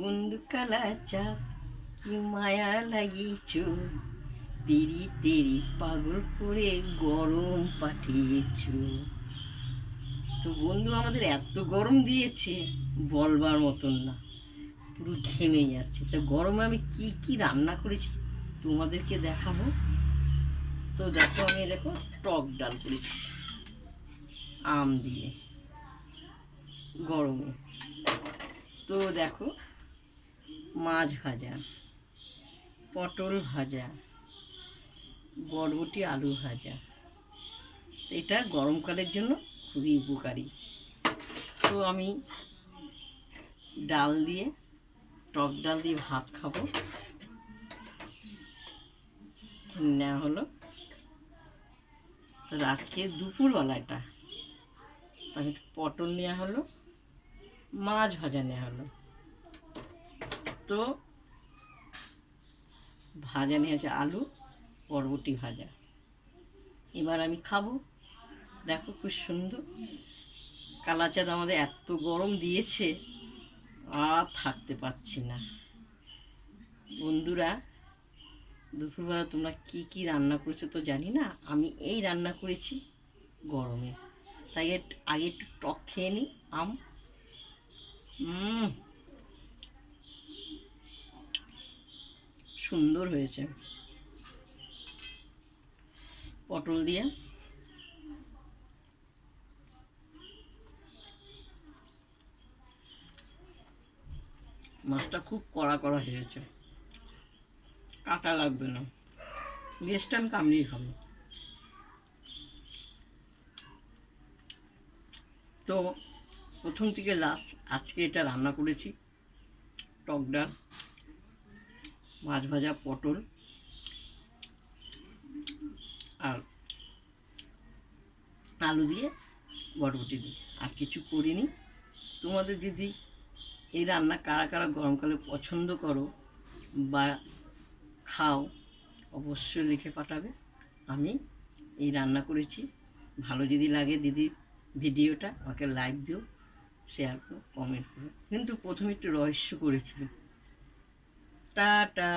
বন্ধু কালা চাঁদ কি মায়া লাগিয়েছ, তেরি তেরি পাগল করে গরম পাঠিয়েছ। তো বন্ধু আমাদের এত গরম দিয়েছে বলবার মতন না, পুরো ঘেমে যাচ্ছে। তো গরমে আমি কি কি রান্না করেছি তোমাদেরকে দেখাবো। তো দেখো, আমি দেখো টক ডাল করেছি আম দিয়ে গরমে। তো দেখো, মাছ ভাজা, পটল ভাজা, বরবটি আলু ভাজা। এটা গরমকালের জন্য খুবই উপকারী। তো আমি ডাল দিয়ে, টক ডাল দিয়ে ভাত খাবো নেওয়া হলো। তো আজকে দুপুরবেলা এটা আমি পটল নেওয়া হলো, মাছ ভাজা নেওয়া হলো। তো ভাজা নিয়ে আছে আলু, বরবটি ভাজা। এবার আমি খাবো। দেখো খুব সুন্দর কালা চাঁদ আমাদের এত গরম দিয়েছে, আর থাকতে পারছি না। বন্ধুরা, দুপুরবেলা তোমরা কি কি রান্না করেছো তো জানি না, আমি এই রান্না করেছি গরমে। তাই আগে একটু টক খেয়ে নিই আম। সুন্দর হয়েছে। পটল দিয়ে মাছটা খুব কড়া কড়া হয়েছে, কাটা লাগবে না, লেজটা আমি কামড়িয়ে খাবো। তো প্রথম থেকে লাস্ট আজকে এটা রান্না করেছি। টক ডাল, মাছ ভাজা, পটল আর আলু দিয়ে, বরবটি দিয়ে, আর কিছু করিনি। তোমাদের যদি এই রান্না কারা কারা গরমকালে পছন্দ করো বা খাও, অবশ্যই লিখে পাঠাবে। আমি এই রান্না করেছি। ভালো যদি লাগে দিদির ভিডিওটা, আমাকে লাইক দিও, শেয়ার করো, কমেন্ট করো। কিন্তু প্রথমে একটু রহস্য করেছিলাম। টাটা।